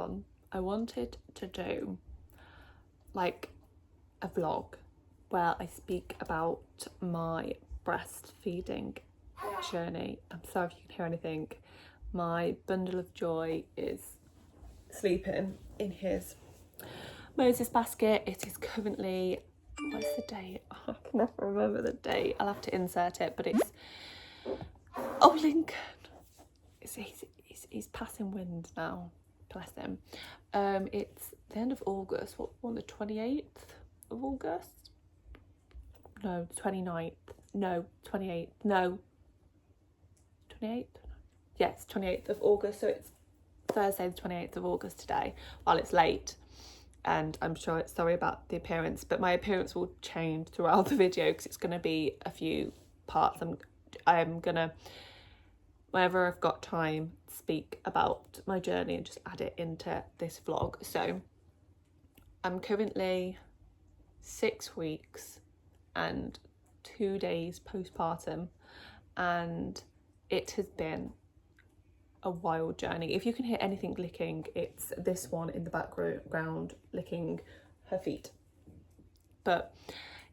everyone. I wanted to do like a vlog where I speak about my breastfeeding journey. I'm sorry if you can hear anything. My bundle of joy is sleeping in his Moses basket. It is currently, what's the date? I can never remember the date. I'll have to insert it, but it's, oh, Lincoln. He's passing wind now, bless him. It's the end of August. What, on the 28th of August? No, 29th. No, 28th. No, 28th? Yes, 28th of August. So it's Thursday the 28th of August today, while it's late. And I'm sure it's, sorry about the appearance, but my appearance will change throughout the video because it's going to be a few parts. I'm going to, whenever I've got time, speak about my journey and just add it into this vlog. So I'm currently 6 weeks and 2 days postpartum, and it has been a wild journey. If you can hear anything licking, it's this one in the background licking her feet. But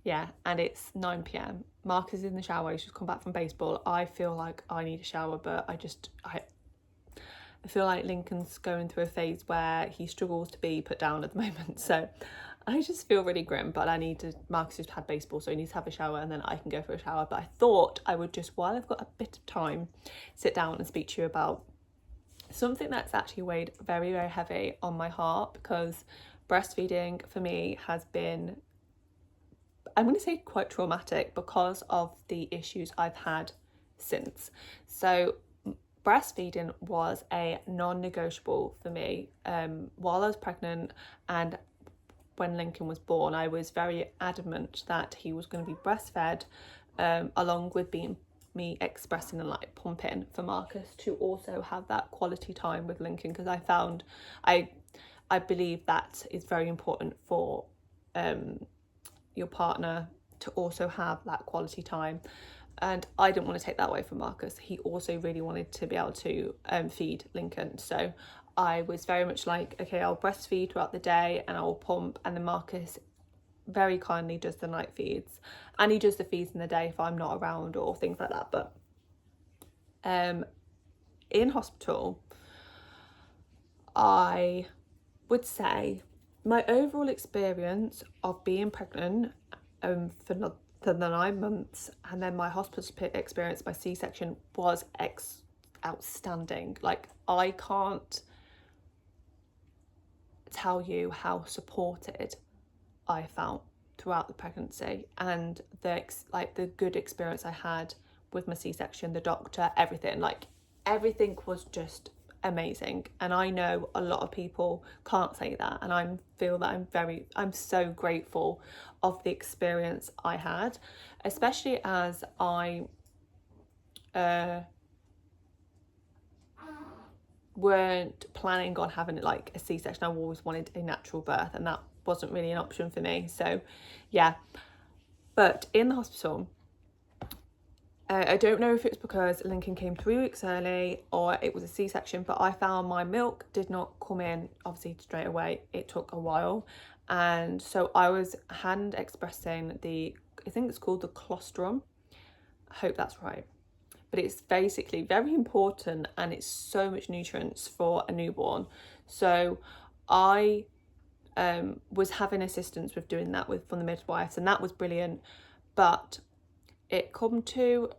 yeah, and it's 9 p.m. Marcus is in the shower. He's just come back from baseball. I feel like I need a shower, but I feel like Lincoln's going through a phase where he struggles to be put down at the moment. So I just feel really grim, but Marcus just had baseball, so he needs to have a shower and then I can go for a shower. But I thought I would just, while I've got a bit of time, sit down and speak to you about something that's actually weighed very, very heavy on my heart, because breastfeeding for me has been, I'm going to say, quite traumatic because of the issues I've had since. So breastfeeding was a non-negotiable for me while I was pregnant, and when Lincoln was born I was very adamant that he was going to be breastfed, along with me expressing and like pumping for Marcus to also have that quality time with Lincoln, because I found I believe that is very important for your partner to also have that quality time. And I didn't want to take that away from Marcus. He also really wanted to be able to feed Lincoln. So I was very much like, okay, I'll breastfeed throughout the day and I'll pump, and then Marcus very kindly does the night feeds, and he does the feeds in the day if I'm not around or things like that. But in hospital, I would say my overall experience of being pregnant for the 9 months, and then my hospital experience, my C-section, was outstanding. Like, I can't tell you how supported I felt throughout the pregnancy, and the good experience I had with my C-section, the doctor, everything everything was just amazing. And I know a lot of people can't say that, and I feel that I'm so grateful of the experience I had, especially as I weren't planning on having like a C-section. I always wanted a natural birth, and that wasn't really an option for me. So yeah, but in the hospital, I don't know if it's because Lincoln came 3 weeks early or it was a C-section, but I found my milk did not come in obviously straight away. It took a while, and so I was hand expressing I think it's called the colostrum. I hope that's right. But it's basically very important, and it's so much nutrients for a newborn. So I was having assistance with doing that from the midwives, and that was brilliant. But it come to,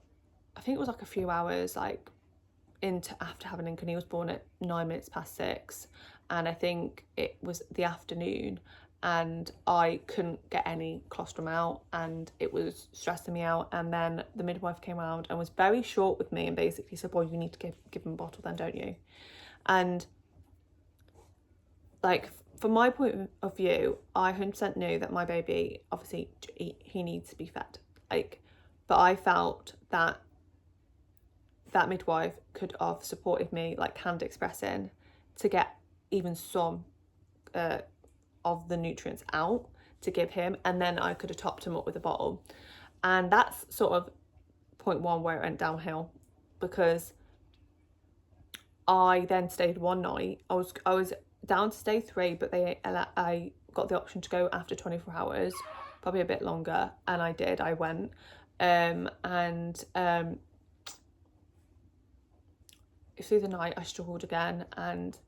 I think it was like a few hours after having Lincoln. He was born at 6:09, and I think it was the afternoon, and I couldn't get any colostrum out, and it was stressing me out. And then the midwife came around and was very short with me and basically said, well, you need to give him a bottle then, don't you? And like, from my point of view, I 100% knew that my baby, obviously he needs to be fed, but I felt that midwife could have supported me, hand expressing, to get even some of the nutrients out to give him, and then I could have topped him up with a bottle. And that's sort of point one where it went downhill, because I then stayed one night. I was down to stay 3, but I got the option to go after 24 hours, probably a bit longer, and I did. I went, through the night I struggled again, and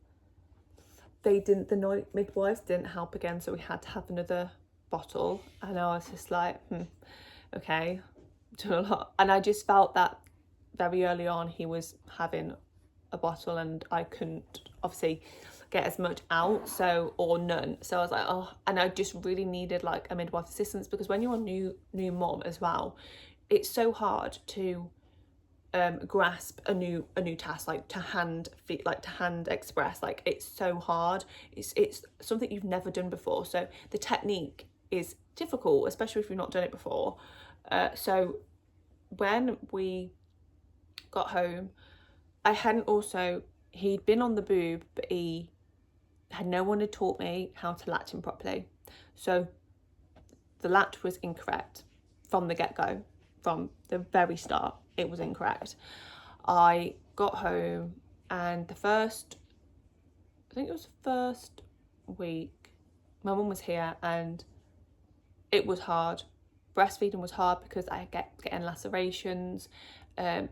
the night midwives didn't help again, so we had to have another bottle, and I was just like, okay, doing a lot. And I just felt that very early on he was having a bottle and I couldn't obviously get as much out, so, or none, so I was like, oh, and I just really needed like a midwife assistance, because when you're a new mom as well, it's so hard to grasp a new task, like to hand express, like it's so hard. It's something you've never done before, so the technique is difficult, especially if you've not done it before. So when we got home, he'd been on the boob, but no one had taught me how to latch him properly, so the latch was incorrect from the get-go. From the very start, it was incorrect. I got home, and I think it was the first week, my mum was here, and it was hard. Breastfeeding was hard because I kept getting lacerations.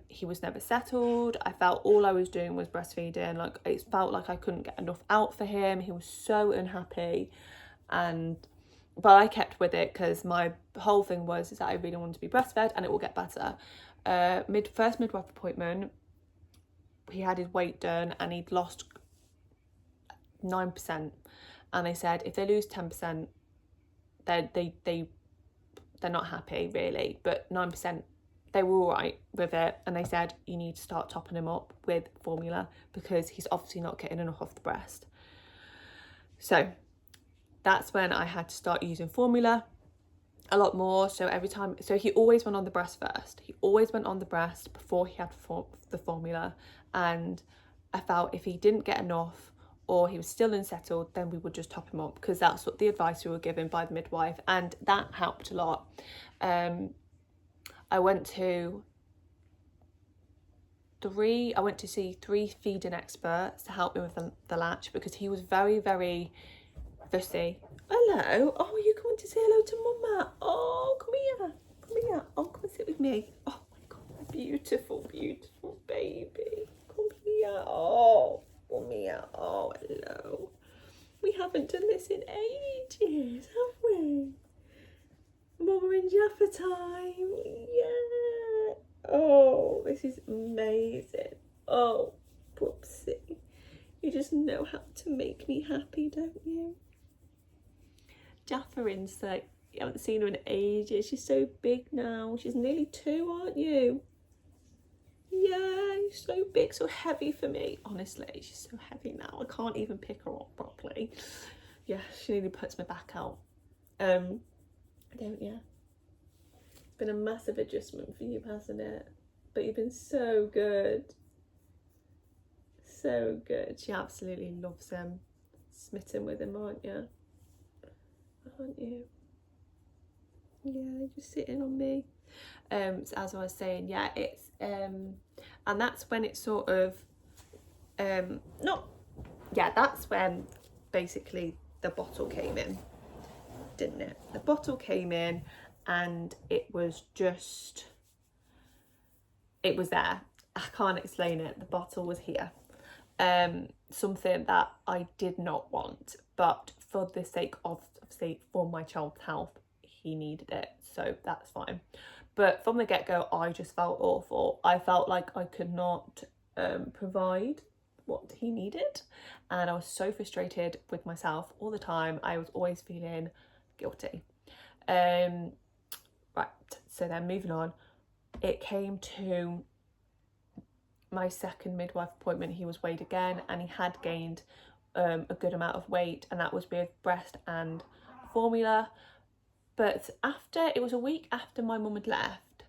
He was never settled. I felt all I was doing was breastfeeding. Like, it felt like I couldn't get enough out for him. He was so unhappy, but I kept with it because my whole thing was that I really wanted to be breastfed and it will get better. First midwife appointment, he had his weight done and he'd lost 9%, and they said if they lose 10%, they're not happy really, but 9%, they were all right with it, and they said you need to start topping him up with formula because he's obviously not getting enough off the breast. So that's when I had to start using formula a lot more. So he always went on the breast first. He always went on the breast before he had the formula, and I felt if he didn't get enough or he was still unsettled, then we would just top him up, because that's what the advice we were given by the midwife, and that helped a lot. I went to see 3 feeding experts to help me with the latch, because he was very, very fussy. Hello. Oh, are you coming to say hello to Mama? Oh, come here. Oh, come and sit with me. Oh my God, beautiful, beautiful baby. Come here. Oh, come here. Oh, hello. We haven't done this in ages, have we? Mama and Jaffa time. Yeah. Oh, this is amazing. Oh, Pupsy. You just know how to make me happy, don't you? Jafferin's like, you haven't seen her in ages. She's so big now. She's nearly 2, aren't you? Yeah, you're so big, so heavy for me. Honestly, she's so heavy now. I can't even pick her up properly. Yeah, she nearly puts my back out. Don't you? It's been a massive adjustment for you, hasn't it? But you've been so good. So good. She absolutely loves him. Smitten with him, aren't you? Aren't you? Yeah, just sitting on me. So as I was saying, yeah, it's and that's when it sort of that's when basically the bottle came in, didn't it? The bottle came in, and it was there. I can't explain it. The bottle was here. Something that I did not want, but for the sake of, obviously, for my child's health, he needed it, so that's fine. But from the get-go, I just felt awful. I felt like I could not provide what he needed, and I was so frustrated with myself all the time. I was always feeling guilty. Right, so then moving on, it came to my second midwife appointment. He was weighed again, and he had gained a good amount of weight, and that was with breast and formula. But it was a week after my mum had left,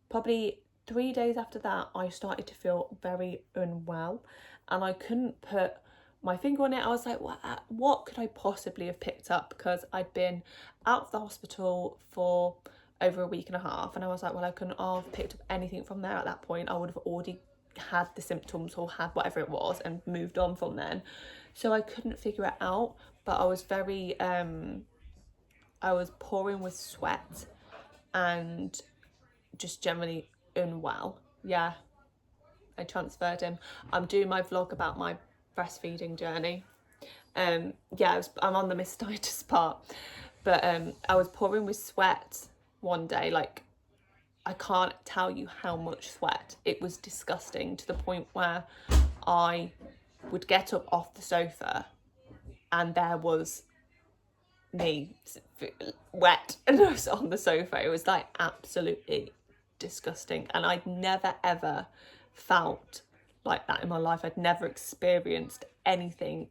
probably 3 days after that, I started to feel very unwell, and I couldn't put my finger on it. I was like, what could I possibly have picked up? Because I'd been out of the hospital for over a week and a half, and I was like, well, I couldn't have picked up anything from there at that point. I would have already had the symptoms or had whatever it was and moved on from then. So I couldn't figure it out, but I was very I was pouring with sweat and just generally unwell. Yeah, I transferred him. I'm doing my vlog about my breastfeeding journey. Yeah, I'm on the mastitis part, but I was pouring with sweat one day. Like, I can't tell you how much sweat. It was disgusting, to the point where I would get up off the sofa and there was me wet and I was on the sofa. It was like absolutely disgusting, and I'd never ever felt like that in my life. I'd never experienced anything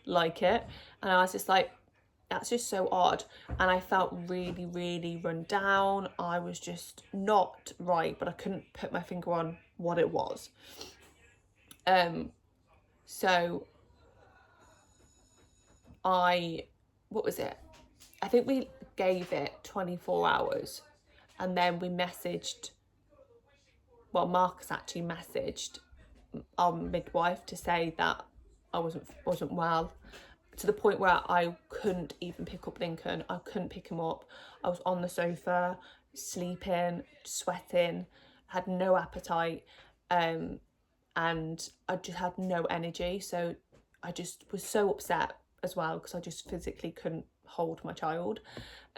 like it, and I was just like, that's just so odd. And I felt really, really run down. I was just not right, but I couldn't put my finger on what it was. So what was it? I think we gave it 24 hours, and then we messaged, well, Marcus actually messaged our midwife to say that I wasn't well, to the point where I couldn't even pick up Lincoln. I couldn't pick him up. I was on the sofa, sleeping, sweating, had no appetite, and I just had no energy. So I just was so upset as well, because I just physically couldn't hold my child.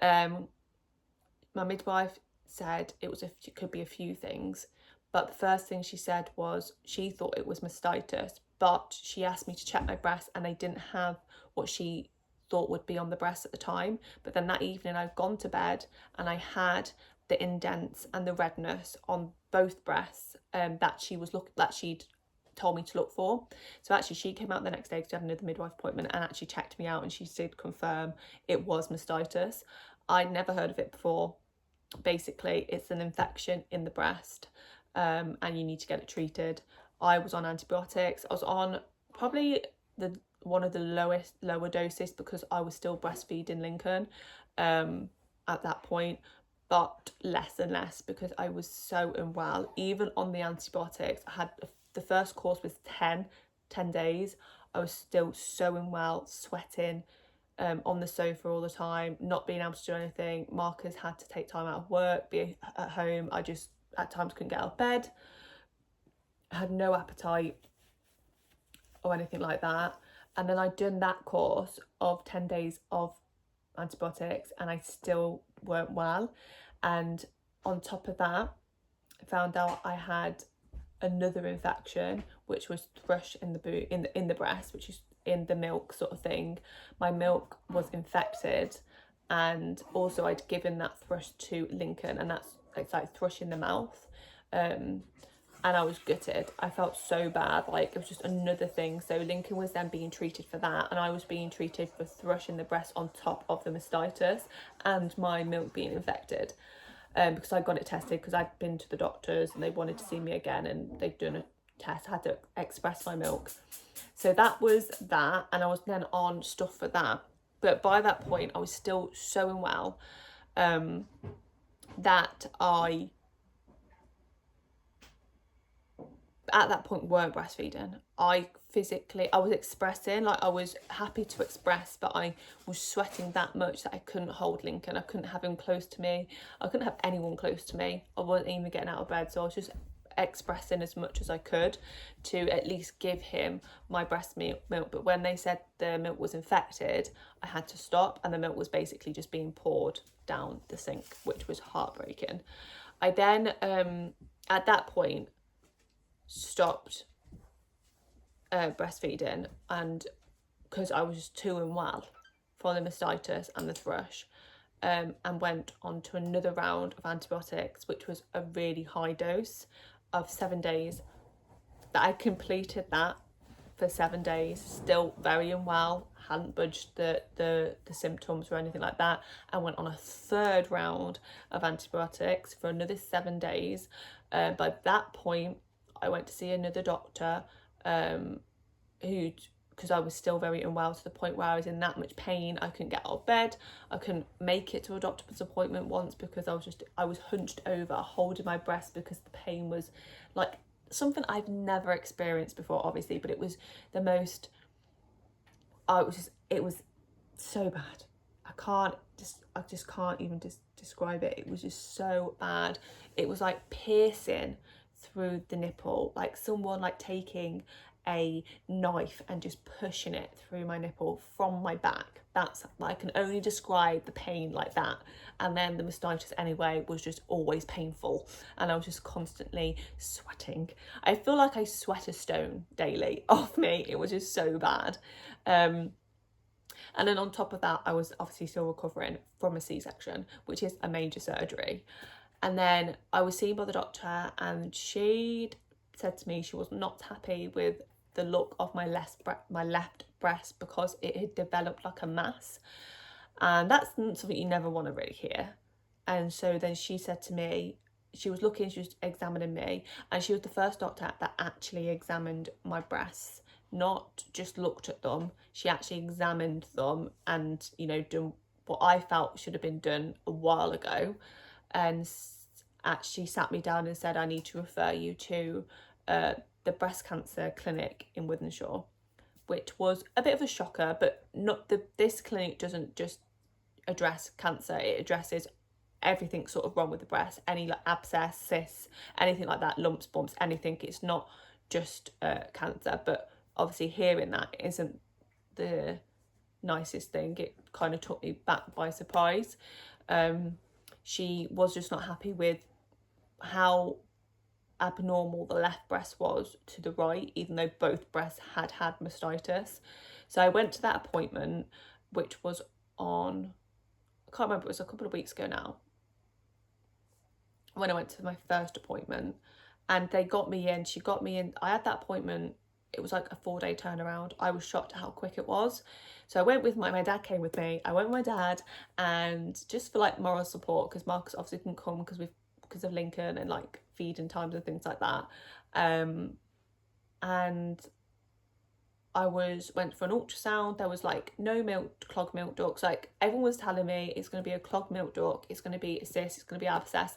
My midwife said it could be a few things, but the first thing she said was she thought it was mastitis, but she asked me to check my breast and they didn't have what she thought would be on the breast at the time. But then that evening I'd gone to bed and I had the indents and the redness on both breasts that she'd told me to look for. So actually she came out the next day because she had another midwife appointment and actually checked me out, and she did confirm it was mastitis. I'd never heard of it before. Basically, it's an infection in the breast, and you need to get it treated. I was on antibiotics. I was on probably one of the lower doses, because I was still breastfeeding Lincoln at that point, but less and less because I was so unwell. Even on the antibiotics, I had the first course was 10 days. I was still so unwell, sweating, on the sofa all the time, not being able to do anything. Marcus had to take time out of work, be at home. I just at times couldn't get out of bed. I had no appetite or anything like that. And then I'd done that course of 10 days of antibiotics and I still weren't well. And on top of that, I found out I had another infection, which was thrush in the breast, which is in the milk sort of thing. My milk was infected, and also I'd given that thrush to Lincoln, and it's like thrush in the mouth. And I was gutted. I felt so bad, like it was just another thing. So Lincoln was then being treated for that, and I was being treated for thrush in the breast on top of the mastitis and my milk being infected. Because I got it tested, because I'd been to the doctors and they wanted to see me again, and they'd done a test, had to express my milk. So that was that, and I was then on stuff for that. But by that point, I was still so unwell that I, at that point, weren't breastfeeding. I was expressing, like I was happy to express, but I was sweating that much that I couldn't hold Lincoln. I couldn't have him close to me. I couldn't have anyone close to me. I wasn't even getting out of bed. So I was just expressing as much as I could to at least give him my breast milk. But when they said the milk was infected, I had to stop, and the milk was basically just being poured down the sink, which was heartbreaking. I then, at that point, stopped breastfeeding, and because I was just too unwell for the mastitis and the thrush, and went on to another round of antibiotics, which was a really high dose of 7 days. That I completed that for 7 days, still very unwell, hadn't budged the symptoms or anything like that, and went on a third round of antibiotics for another 7 days. By that point, I went to see another doctor, because I was still very unwell, to the point where I was in that much pain I couldn't get out of bed. I couldn't make it to a doctor's appointment once because I was hunched over holding my breast, because the pain was like something I've never experienced before, obviously, but it was the most, it was so bad. I just can't even describe it. It was just so bad. It was like piercing through the nipple, like someone like taking a knife and just pushing it through my nipple from my back. That's, I can only describe the pain like that. And then the mastitis anyway was just always painful, and I was just constantly sweating. I feel like I sweat a stone daily off me. It was just so bad. And then on top of that, I was obviously still recovering from a C-section, which is a major surgery. And then I was seen by the doctor, and she said to me she was not happy with the look of my left breast because it had developed like a mass. And that's something you never want to really hear. And so then she said to me, she was examining me, and she was the first doctor that actually examined my breasts, not just looked at them. She actually examined them and, you know, done what I felt should have been done a while ago, and actually sat me down and said, I need to refer you to the breast cancer clinic in Wythenshawe, which was a bit of a shocker. But this clinic doesn't just address cancer, it addresses everything sort of wrong with the breast, any like abscess, cysts, anything like that, lumps, bumps, anything. It's not just cancer. But obviously hearing that isn't the nicest thing. It kind of took me back by surprise. She was just not happy with how abnormal the left breast was to the right, even though both breasts had mastitis. So I went to that appointment, which was on, I can't remember, it was a couple of weeks ago now, when I went to my first appointment, and they got me in. She got me in. I had that appointment, it was like a 4-day turnaround. I was shocked at how quick it was. So I went with my dad came with me. I went with my dad, and just for like moral support, because Marcus obviously couldn't come because of Lincoln and like feeding times and things like that. And I went for an ultrasound. There was like no clogged milk ducts. Like everyone was telling me it's going to be a clogged milk duct, it's going to be a cyst, it's going to be abscess.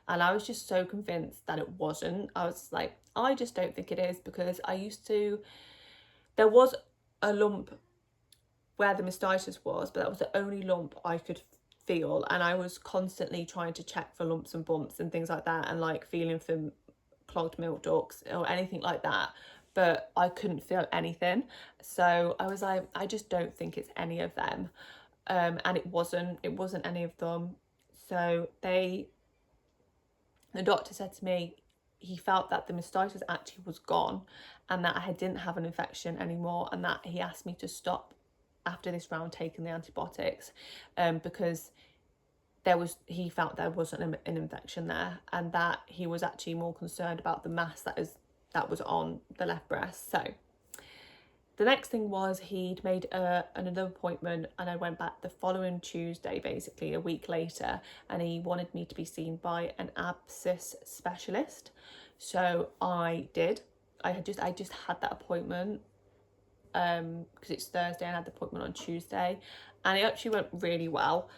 And I was just so convinced that it wasn't. I was like, I just don't think it is, because there was a lump where the mastitis was, but that was the only lump I could feel. And I was constantly trying to check for lumps and bumps and things like that, and like feeling for clogged milk ducts or anything like that. But I couldn't feel anything. So I was like, I just don't think it's any of them. And it wasn't any of them. So the doctor said to me, he felt that the mastitis actually was gone, and that I didn't have an infection anymore, and that he asked me to stop after this round taking the antibiotics, because he felt there wasn't an infection there, and that he was actually more concerned about the mass that was on the left breast. So the next thing was he'd made another appointment, and I went back the following Tuesday, basically a week later, and he wanted me to be seen by an abscess specialist. So I did. I just had that appointment because it's Thursday, and I had the appointment on Tuesday, and it actually went really well.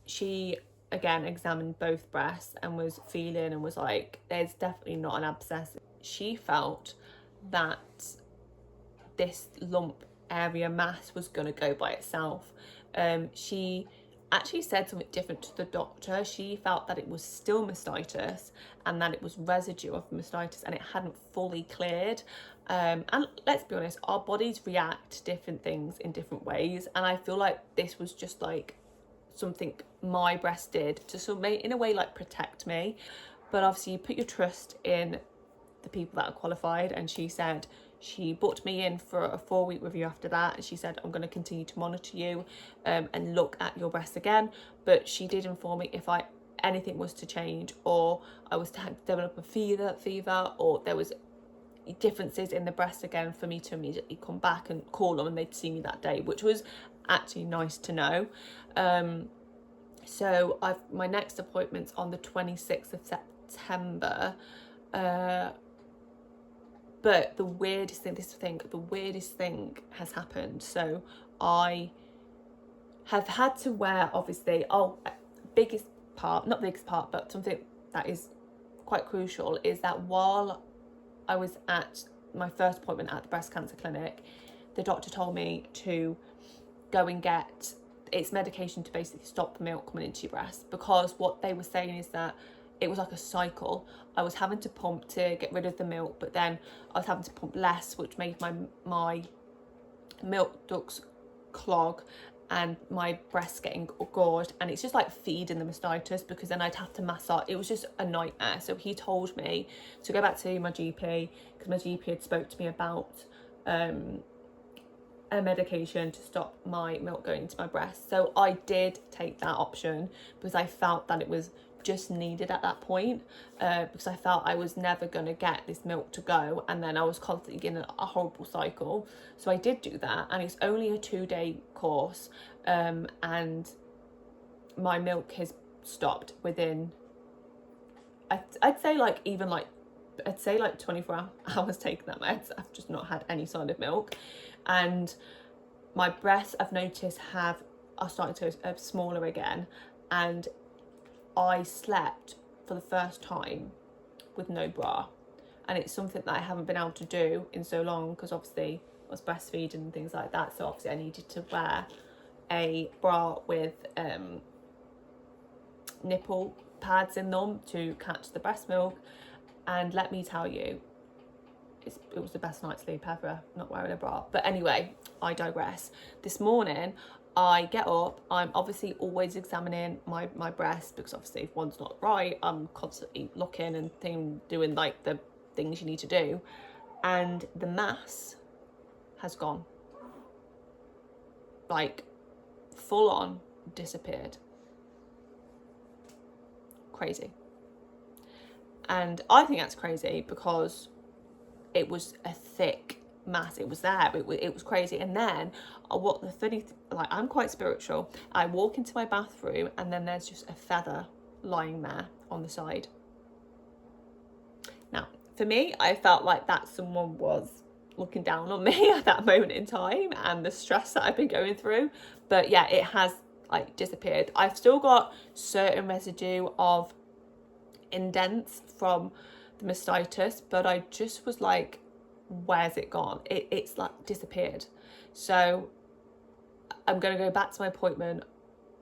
She again examined both breasts and was feeling and was like, there's definitely not an abscess. She felt that this lump area mass was going to go by itself. She actually said something different to the doctor. She felt that it was still mastitis, and that it was residue of mastitis, and it hadn't fully cleared. And let's be honest, our bodies react to different things in different ways, and I feel like this was just like something my breast did to in a way like protect me. But obviously you put your trust in the people that are qualified, and she booked me in for a 4-week review after that, and she said, I'm going to continue to monitor you and look at your breast again. But she did inform me if anything was to change, or I was to develop a fever, or there was differences in the breast again, for me to immediately come back and call them, and they'd see me that day, which was actually nice to know. So my next appointment's on the 26th of September. But the weirdest thing has happened. So I have had to wear, obviously, not biggest part, but something that is quite crucial is that while I was at my first appointment at the breast cancer clinic, the doctor told me to go and get it's medication to basically stop the milk coming into your breast, because what they were saying is that it was like a cycle. I was having to pump to get rid of the milk, but then I was having to pump less, which made my milk ducts clog and my breasts getting gorged, and it's just like feeding the mastitis, because then I'd have to massage. It was just a nightmare. So he told me to go back to my GP, because my GP had spoke to me about a medication to stop my milk going into my breast. So I did take that option because I felt that it was just needed at that point, because I felt I was never going to get this milk to go, and then I was constantly in a horrible cycle. So I did do that, and it's only a 2-day course, and my milk has stopped within I'd say like 24 hours taking that meds. I've just not had any sign of milk, and my breasts, I've noticed, are starting to go smaller again, and I slept for the first time with no bra, and it's something that I haven't been able to do in so long, because obviously I was breastfeeding and things like that, so obviously I needed to wear a bra with nipple pads in them to catch the breast milk. And let me tell you, it was the best night's sleep ever, not wearing a bra. But anyway, I digress. This morning I get up, I'm obviously always examining my breasts, because obviously if one's not right, I'm constantly looking and doing like the things you need to do, and the mass has gone, like full on disappeared. Crazy. And I think that's crazy because it was a thick mass. It was there. It was crazy. And then I'm quite spiritual. I walk into my bathroom and then there's just a feather lying there on the side. Now, for me, I felt like that someone was looking down on me at that moment in time and the stress that I've been going through. But yeah, it has like disappeared. I've still got certain residue of indents from the mastitis, but I just was like, where's it gone? It's like disappeared. So I'm going to go back to my appointment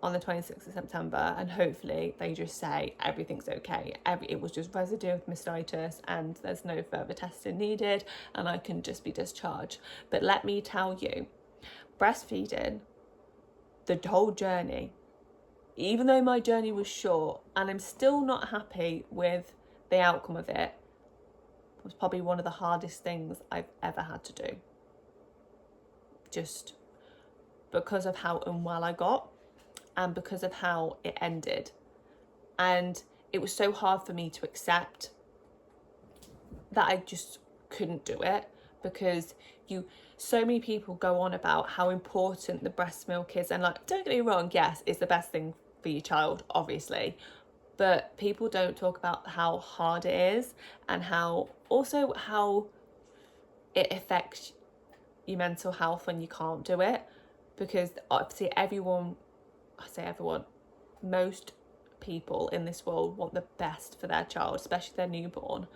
on the 26th of September, and hopefully they just say everything's okay. It was just residue of mastitis and there's no further testing needed, and I can just be discharged. But let me tell you, breastfeeding, the whole journey, even though my journey was short and I'm still not happy with the outcome of it, was probably one of the hardest things I've ever had to do. Just because of how unwell I got and because of how it ended. And it was so hard for me to accept that I just couldn't do it, because so many people go on about how important the breast milk is, and like, don't get me wrong, yes, it's the best thing for your child, obviously, but people don't talk about how hard it is, and how it affects your mental health when you can't do it. Because obviously most people in this world want the best for their child, especially their newborn.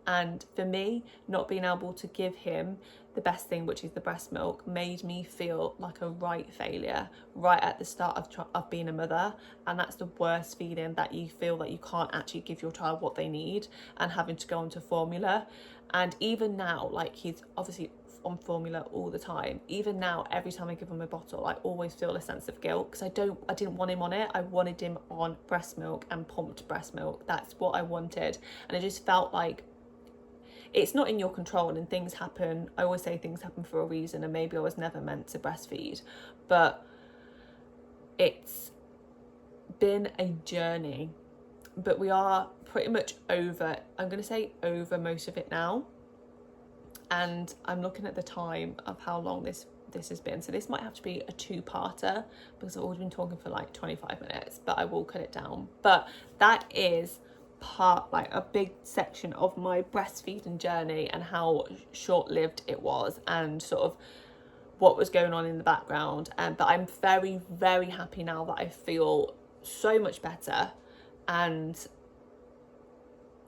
And for me, not being able to give him the best thing, which is the breast milk, made me feel like a right failure right at the start of being a mother. And that's the worst feeling, that you feel that you can't actually give your child what they need, and having to go onto formula. And even now, like, he's obviously on formula all the time. Even now, every time I give him a bottle, I always feel a sense of guilt, because I didn't want him on it. I wanted him on breast milk and pumped breast milk. That's what I wanted. And I just felt like it's not in your control, and things happen. I always say things happen for a reason, and maybe I was never meant to breastfeed, but it's been a journey. But we are pretty much over, I'm going to say over most of it now. And I'm looking at the time of how long this has been. So this might have to be a 2-parter, because I've already been talking for like 25 minutes, but I will cut it down. But that is a big section of my breastfeeding journey, and how short-lived it was, and sort of what was going on in the background. But I'm very, very happy now that I feel so much better, and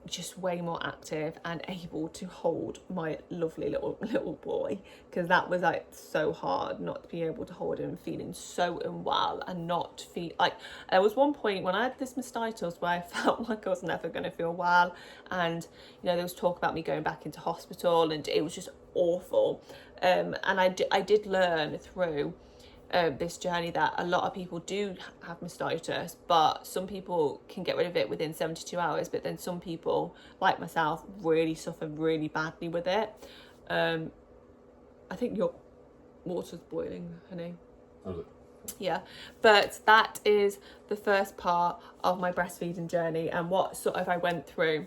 just way more active and able to hold my lovely little boy, because that was like so hard not to be able to hold him, feeling so unwell and not feel like, there was one point when I had this mastitis where I felt like I was never going to feel well, and you know there was talk about me going back into hospital, and it was just awful. And I did learn through this journey that a lot of people do have mastitis, but some people can get rid of it within 72 hours, but then some people, like myself, really suffer really badly with it. I think your water's boiling, honey. Oh, yeah, but that is the first part of my breastfeeding journey and what sort of I went through.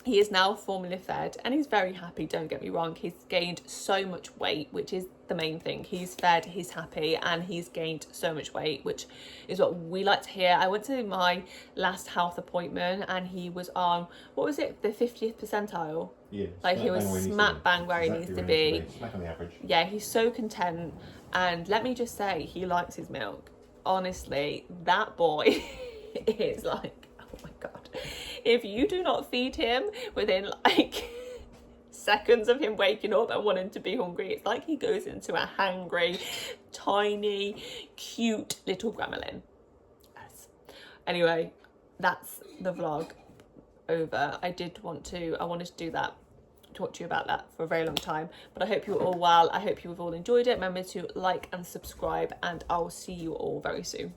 He is now formula fed and he's very happy, don't get me wrong. He's gained so much weight, which is the main thing. He's fed, he's happy, and he's gained so much weight, which is what we like to hear. I went to my last health appointment and he was on, what was it, the 50th percentile? Yeah, like he was smack bang where he needs to be. Smack on the average. Yeah, he's so content, and let me just say, he likes his milk. Honestly, that boy is like, oh my god. If you do not feed him within like seconds of him waking up and wanting to be hungry, it's like he goes into a hangry, tiny, cute little gremlin. Yes. Anyway, that's the vlog over. I wanted to do that, talk to you about that for a very long time, but I hope you're all well. I hope you have all enjoyed it. Remember to like and subscribe, and I'll see you all very soon.